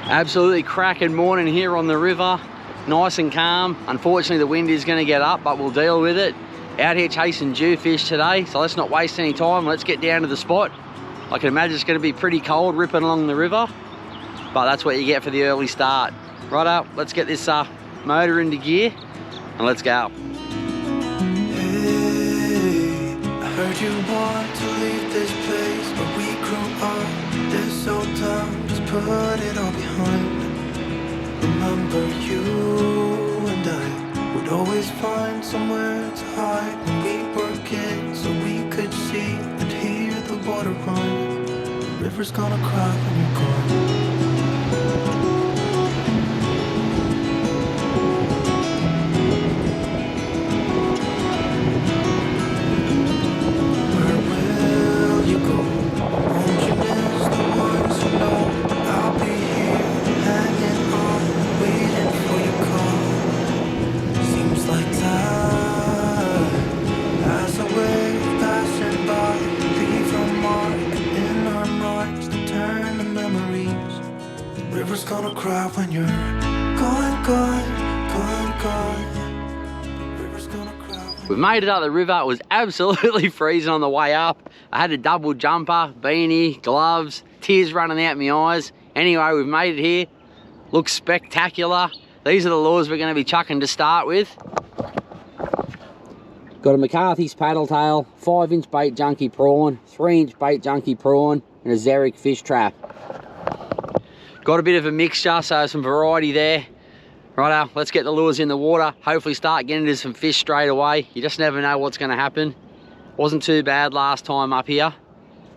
Absolutely cracking morning here on the river. Nice and calm. Unfortunately, the wind is going to get up, but we'll deal with it. Out here chasing jewfish today, so let's not waste any time. Let's get down to the spot. I can imagine it's going to be pretty cold ripping along the river, but that's what you get for the early start. Right up, let's get this motor into gear and let's go. Hey, I heard you want to leave this place where we grew up. This old town, just put it all behind. Remember you and I would always find somewhere to hide when we were kids, so we could see and hear the water run. The river's gonna cry when you're gone. River's gonna cry when you're gone, gone, gone, gone. River's gonna cry. We've made it up the river. It was absolutely freezing on the way up. I had a double jumper, beanie, gloves, tears running out my eyes. Anyway, we've made it here. Looks spectacular. These are the lures we're going to be chucking to start with. Got a McCarthy's paddle tail, 5-inch bait junkie prawn, 3-inch bait junkie prawn, and a Xeric fish trap. Got a bit of a mixture, so some variety there. Righto, let's get the lures in the water. Hopefully start getting into some fish straight away. You just never know what's going to happen. Wasn't too bad last time up here,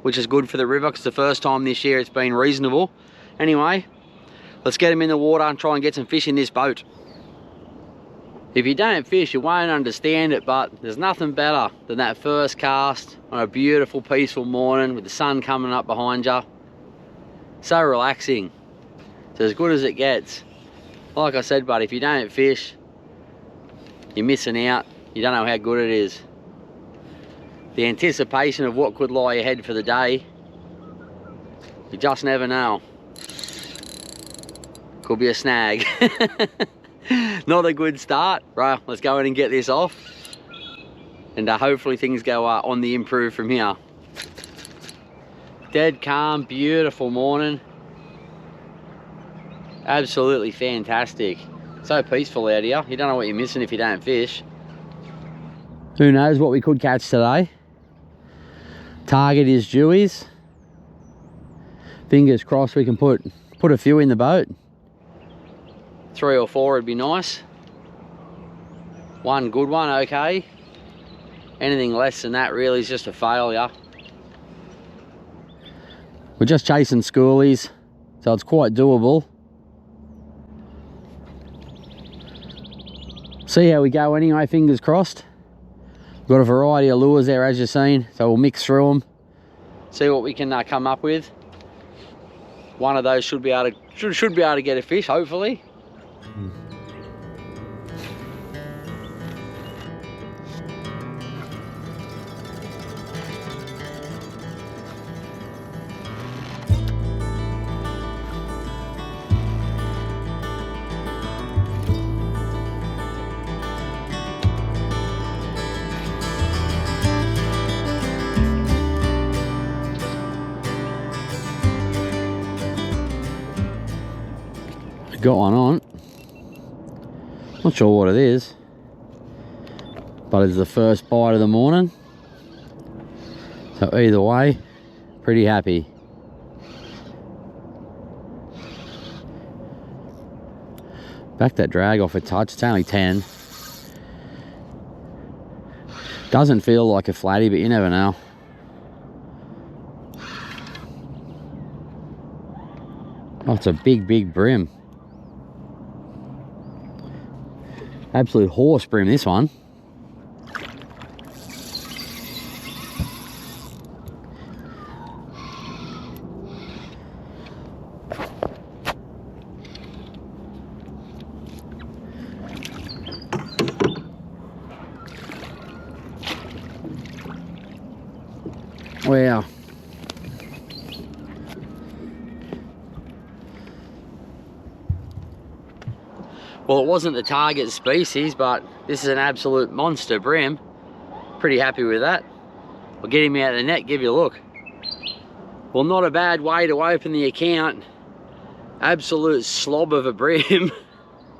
which is good for the river because the first time this year it's been reasonable. Anyway, let's get them in the water and try and get some fish in this boat. If you don't fish, you won't understand it, but there's nothing better than that first cast on a beautiful, peaceful morning with the sun coming up behind you. So relaxing. It's as good as it gets. Like I said, but if you don't fish, you're missing out. You don't know how good it is. The anticipation of what could lie ahead for the day, you just never know. Could be a snag. Not a good start. Right, let's go in and get this off. And hopefully things go on the improve from here. Dead calm, beautiful morning. Absolutely fantastic. So peaceful out here. You don't know what you're missing if you don't fish. Who knows what we could catch today. Target is jewies. Fingers crossed we can put a few in the boat. 3 or 4 would be nice. One good one, okay. Anything less than that really is just a failure. We're just chasing schoolies, so it's quite doable. See how we go anyway, fingers crossed. Got a variety of lures there as you've seen, so we'll mix through them. See what we can come up with. One of those should be able to get a fish, hopefully. Got one on. Not sure what it is, but it's the first bite of the morning, so either way, pretty happy. Back that drag off a touch. It's only 10. Doesn't feel like a flatty, but you never know. Oh, it's a big brim. Absolute horse brim, this one. Wow. Well, it wasn't the target species, but this is an absolute monster brim. Pretty happy with that. I'll get him out of the net, give you a look. Well, not a bad way to open the account. Absolute slob of a brim.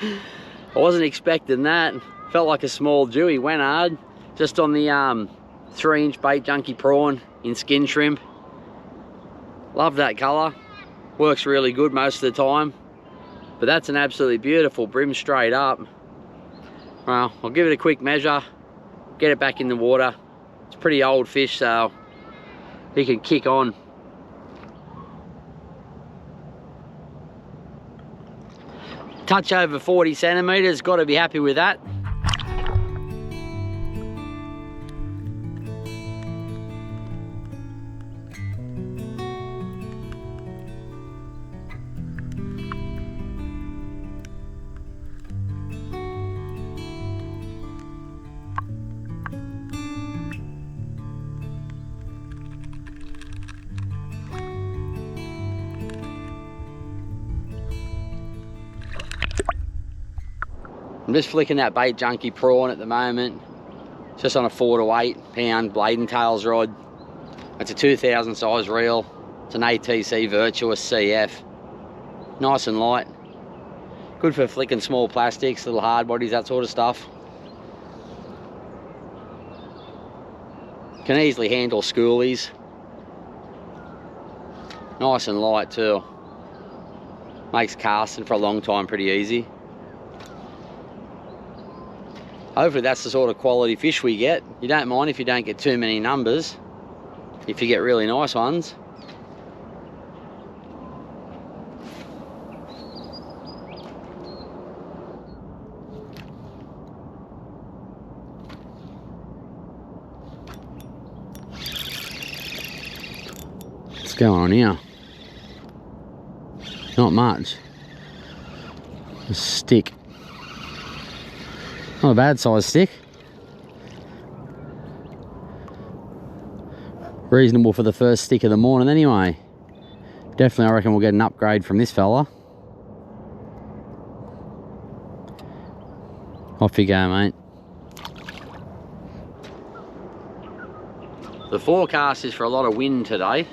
I wasn't expecting that. Felt like a small dewy, went hard. Just on the 3-inch bait junkie prawn in skin shrimp. Love that colour. Works really good most of the time. But that's an absolutely beautiful brim straight up. Well, I'll give it a quick measure, get it back in the water. It's a pretty old fish, so he can kick on. Touch over 40 centimetres, got to be happy with that. I'm just flicking that bait junkie prawn at the moment. It's just on a 4 to 8 pound blade and tails rod. It's a 2000 size reel. It's an ATC Virtuous CF. Nice and light. Good for flicking small plastics, little hard bodies, that sort of stuff. Can easily handle schoolies. Nice and light too. Makes casting for a long time pretty easy. Hopefully that's the sort of quality fish we get. You don't mind if you don't get too many numbers, if you get really nice ones. What's going on here? Not much. A stick. Not a bad size stick. Reasonable for the first stick of the morning anyway. Definitely I reckon we'll get an upgrade from this fella. Off you go, mate. The forecast is for a lot of wind today.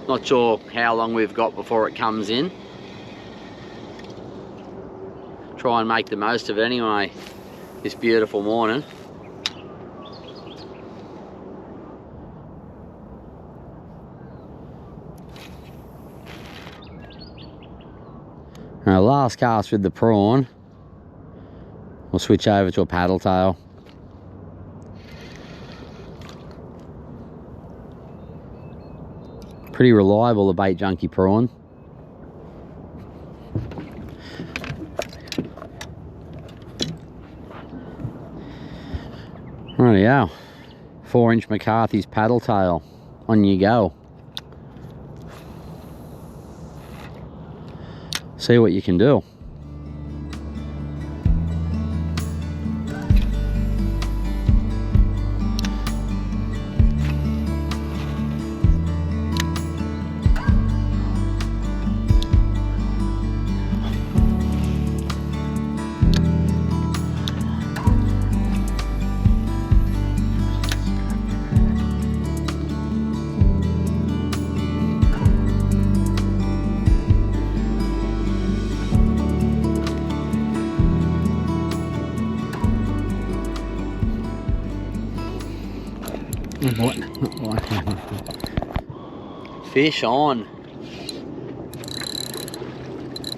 Not sure how long we've got before it comes in. Try and make the most of it anyway. This beautiful morning. Our last cast with the prawn. We'll switch over to a paddle tail. Pretty reliable, the bait junkie prawn. Rightio, 4-inch McCarthy's paddle tail. On you go. See what you can do. Fish on.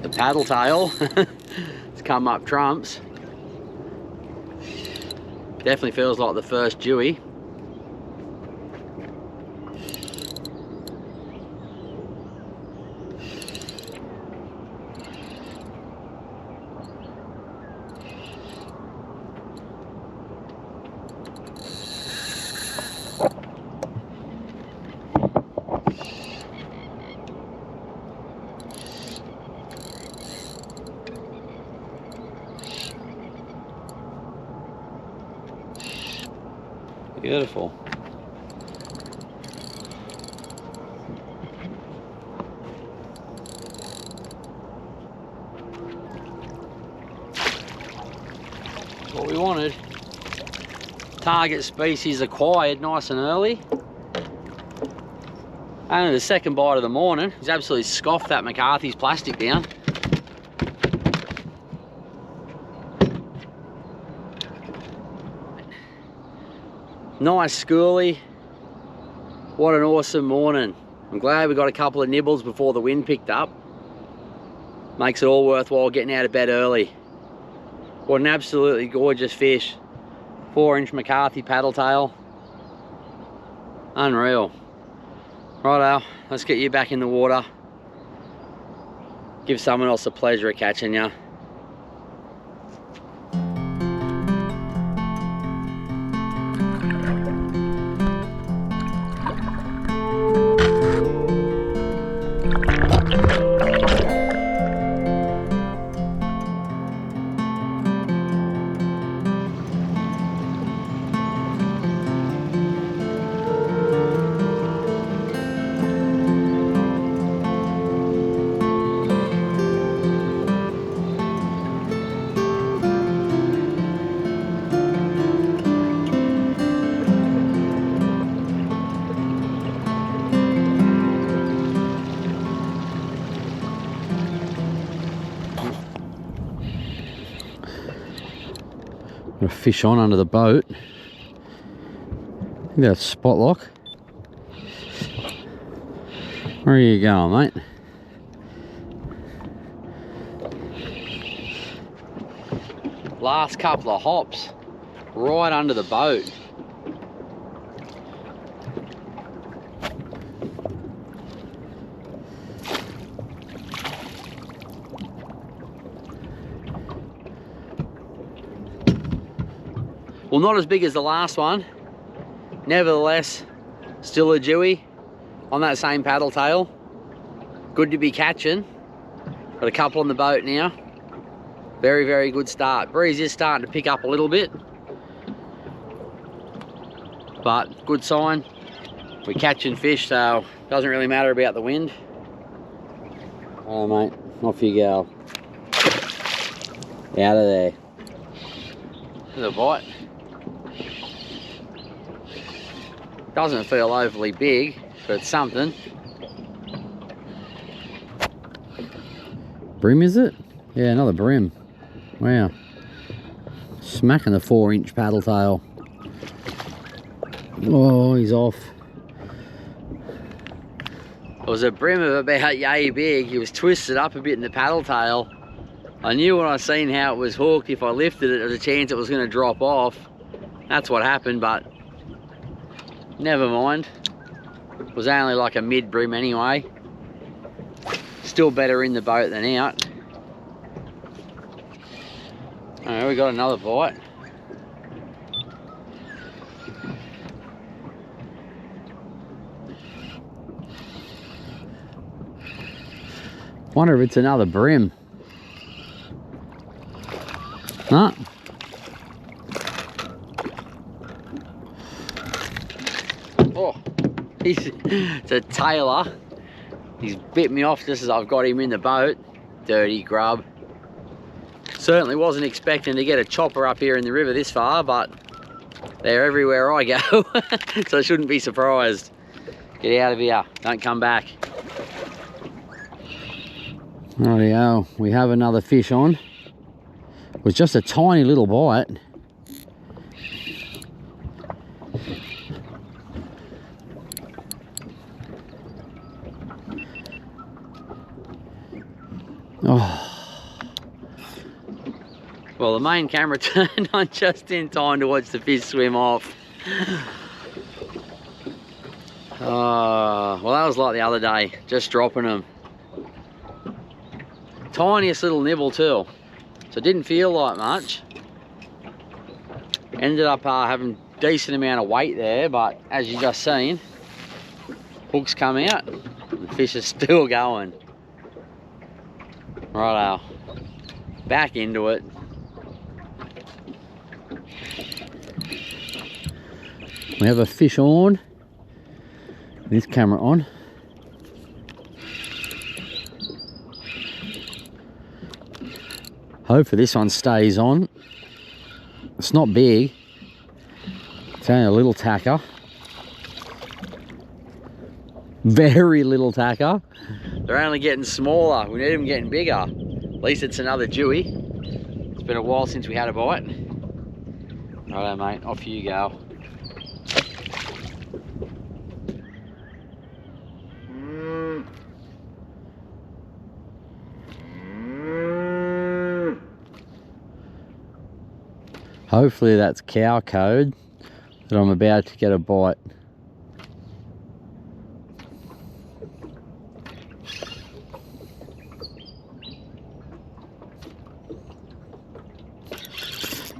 The paddle tail. It's come up trumps. Definitely feels like the first Dewey. Beautiful. what we wanted. Target species acquired nice and early. Only the second bite of the morning. He's absolutely scoffed that McCarthy's plastic down. Nice schoolie. What an awesome morning. I'm glad we got a couple of nibbles before the wind picked up. Makes it all worthwhile getting out of bed early. What an absolutely gorgeous fish. 4-inch McCarthy paddle tail. Unreal. Righto, let's get you back in the water. Give someone else the pleasure of catching you. Got a fish on under the boat. Look at that spot lock. Where are you going, mate? Last couple of hops, right under the boat. Well, not as big as the last one. Nevertheless, still a Jewie on that same paddle tail. Good to be catching. Got a couple on the boat now. Very, very good start. Breeze is starting to pick up a little bit, but good sign. We're catching fish, so doesn't really matter about the wind. Oh, mate, off you go. Out of there. There's a bite. Doesn't feel overly big, but it's something. Brim, is it? Yeah, another brim. Wow. Smacking the 4-inch paddle tail. Oh, he's off. It was a brim of about yay big. He was twisted up a bit in the paddle tail. I knew when I seen how it was hooked, if I lifted it, there was a chance it was going to drop off. That's what happened, but never mind. It was only like a mid brim anyway. Still better in the boat than out. Alright, we got another bite. Wonder if it's another brim. Huh? Oh, it's a tailor. He's bit me off just as I've got him in the boat. Dirty grub. Certainly wasn't expecting to get a chopper up here in the river this far, but they're everywhere I go, so I shouldn't be surprised. Get out of here, don't come back. Rightio, we have another fish on. It was just a tiny little bite. Oh. Well, the main camera turned on just in time to watch the fish swim off. Oh, well, that was like the other day, just dropping them. Tiniest little nibble too, so it didn't feel like much. Ended up having a decent amount of weight there, but as you just seen, hooks come out, the fish is still going. Righto, back into it. We have a fish on, this camera on. Hopefully this one stays on. It's not big. It's only a little tacker. Very little tacker. They're only getting smaller. We need them getting bigger. At least it's another Jewy. It's been a while since we had a bite. Righto, mate, off you go. Hopefully that's cow code that I'm about to get a bite.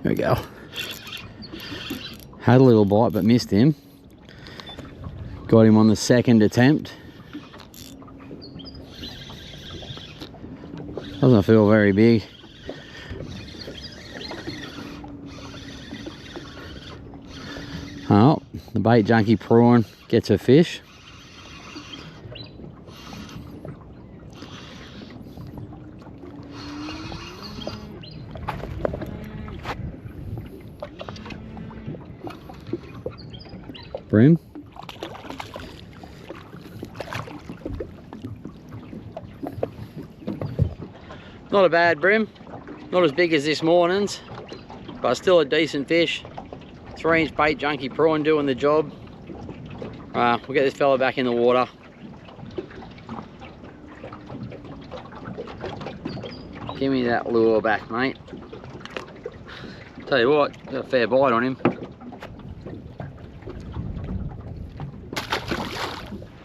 There we go. Had a little bite but missed him. Got him on the second attempt. Doesn't feel very big. Oh, the bait junkie prawn gets a fish. Brim. Not a bad brim. Not as big as this morning's, but still a decent fish. 3-inch bait junkie prawn doing the job. We'll get this fella back in the water. Give me that lure back, mate. Tell you what, got a fair bite on him.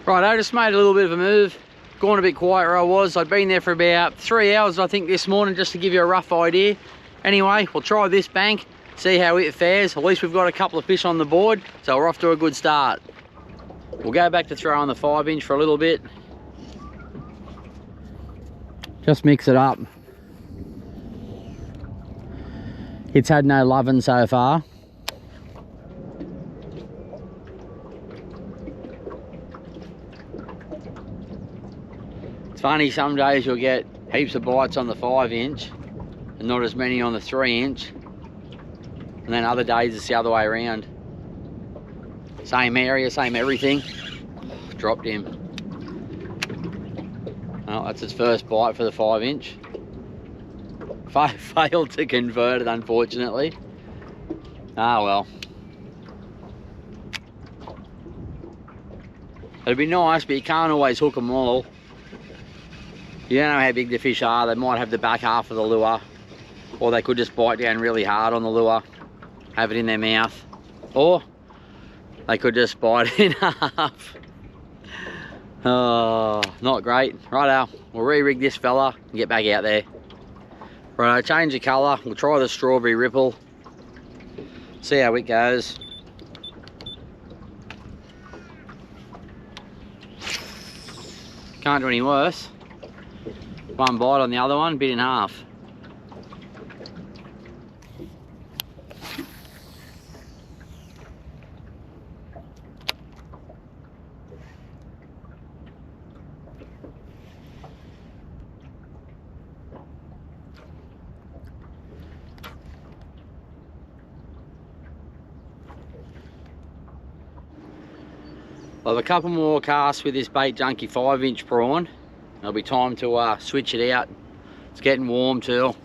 Right, I just made a little bit of a move. Gone a bit quiet where I was. I'd been there for about 3 hours, I think, this morning, just to give you a rough idea. Anyway, we'll try this bank, see how it fares. At least we've got a couple of fish on the board, so we're off to a good start. We'll go back to throw on the 5-inch for a little bit. Just mix it up. It's had no loving so far. It's funny, some days you'll get heaps of bites on the 5-inch and not as many on the 3-inch. And then other days it's the other way around. Same area, same everything. Dropped him. Well, that's his first bite for the 5-inch. Failed to convert it, unfortunately. Ah well. It'd be nice, but you can't always hook them all. You don't know how big the fish are. They might have the back half of the lure, or they could just bite down really hard on the lure, have it in their mouth, or they could just bite it in half. Oh, not great. Righto, we'll re-rig this fella and get back out there. Righto, change the colour. We'll try the strawberry ripple, see how it goes. Can't do any worse. One bite on the other one, bit in half. I'll have a couple more casts with this bait junkie 5-inch prawn. There'll be time to switch it out. It's getting warm too, so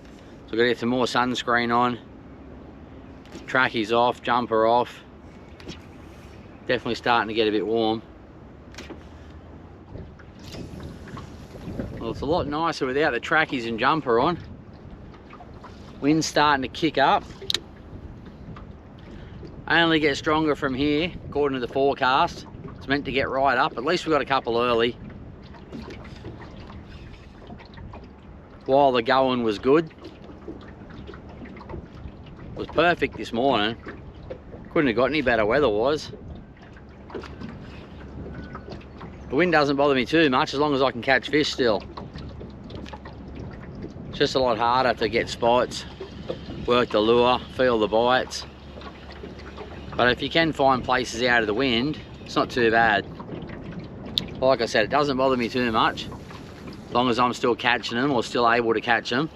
I've got to get some more sunscreen on. Trackies off, jumper off. Definitely starting to get a bit warm. Well, it's a lot nicer without the trackies and jumper on. Wind's starting to kick up. Only get stronger from here, according to the forecast. It's meant to get right up. At least we got a couple early. While the going was good. It was perfect this morning. Couldn't have got any better weather-wise. The wind doesn't bother me too much as long as I can catch fish still. It's just a lot harder to get spots, work the lure, feel the bites. But if you can find places out of the wind, it's not too bad. Like I said, it doesn't bother me too much. As long as I'm still catching them or still able to catch them.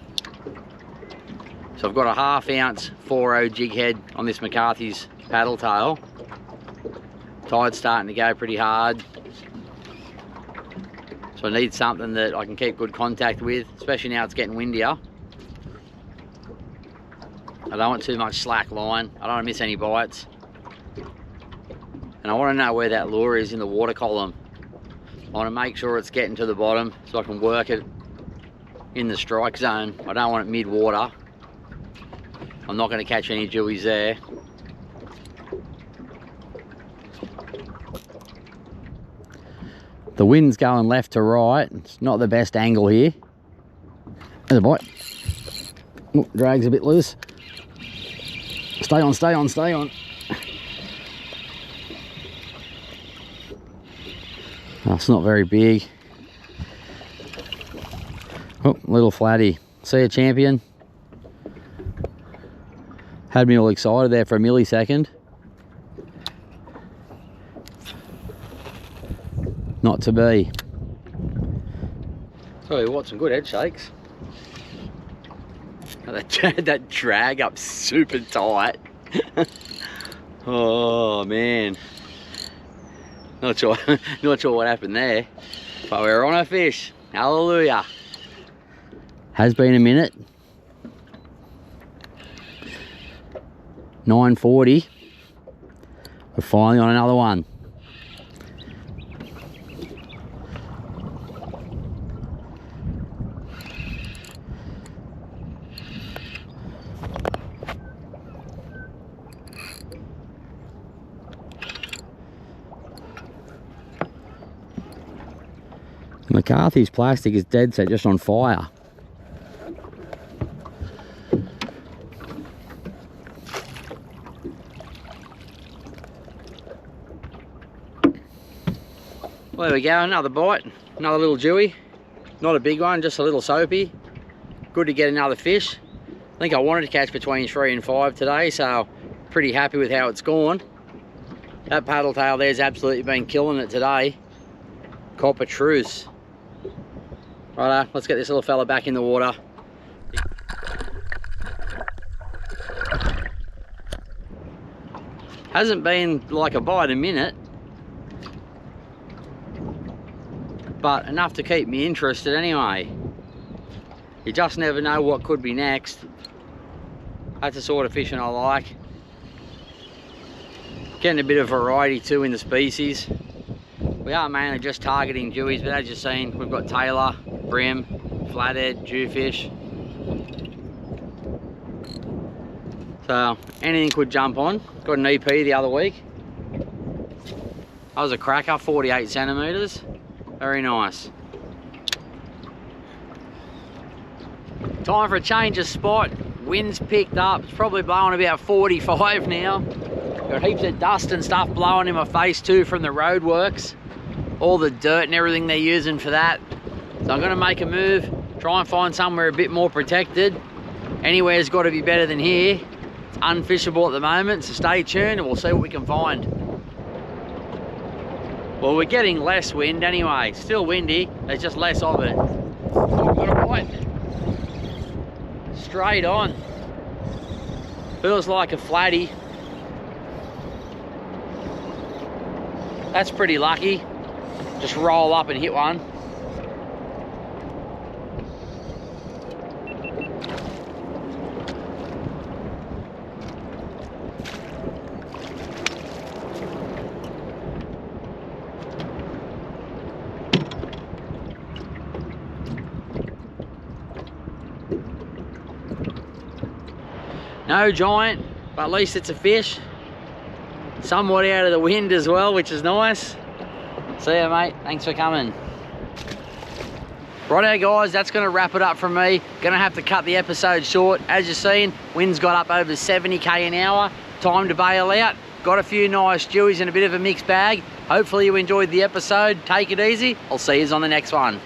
So I've got a 1/2 ounce 4.0 jig head on this McCarthy's paddle tail. Tide's starting to go pretty hard. So I need something that I can keep good contact with, especially now it's getting windier. I don't want too much slack line. I don't want to miss any bites. And I want to know where that lure is in the water column. I want to make sure it's getting to the bottom so I can work it in the strike zone. I don't want it mid-water. I'm not going to catch any jewies there. The wind's going left to right. It's not the best angle here. There's a bite. Oh, drag's a bit loose. Stay on, stay on, stay on. Oh, it's not very big. Oh, little flatty. See ya, champion. Had me all excited there for a millisecond. Not to be. Tell you what, some good head shakes. That drag up super tight. Oh man. Not sure what happened there. But we're on a fish. Hallelujah. Has been a minute. 9:40. We're finally on another one. McCarthy's plastic is dead set, just on fire. Well, there we go, another bite, another little dewy. Not a big one, just a little soapy. Good to get another fish. I think I wanted to catch between 3 and 5 today, so pretty happy with how it's gone. That paddle tail there's absolutely been killing it today. Copper truce. Righto, let's get this little fella back in the water. Hasn't been like a bite a minute, but enough to keep me interested anyway. You just never know what could be next. That's the sort of fishing I like. Getting a bit of variety too in the species. We are mainly just targeting jewies, but as you've seen, we've got tailor, brim, flathead, jewfish. So anything could jump on. Got an EP the other week. That was a cracker, 48 centimeters. Very nice. Time for a change of spot. Wind's picked up. It's probably blowing about 45 now. Got heaps of dust and stuff blowing in my face too from the roadworks. All the dirt and everything they're using for that. So I'm gonna make a move, try and find somewhere a bit more protected. Anywhere's got to be better than here. It's unfishable at the moment, so stay tuned and we'll see what we can find. Well, we're getting less wind anyway. Still windy, there's just less of it. Oh, we've got a bite. Straight on. Feels like a flatty. That's pretty lucky. Just roll up and hit one. No giant, but at least it's a fish. Somewhat out of the wind as well, which is nice. See ya, mate. Thanks for coming. Righto, guys, that's going to wrap it up from me. Going to have to cut the episode short. As you've seen, wind's got up over 70 k an hour. Time to bail out. Got a few nice jewies and a bit of a mixed bag. Hopefully you enjoyed the episode. Take it easy. I'll see you on the next one.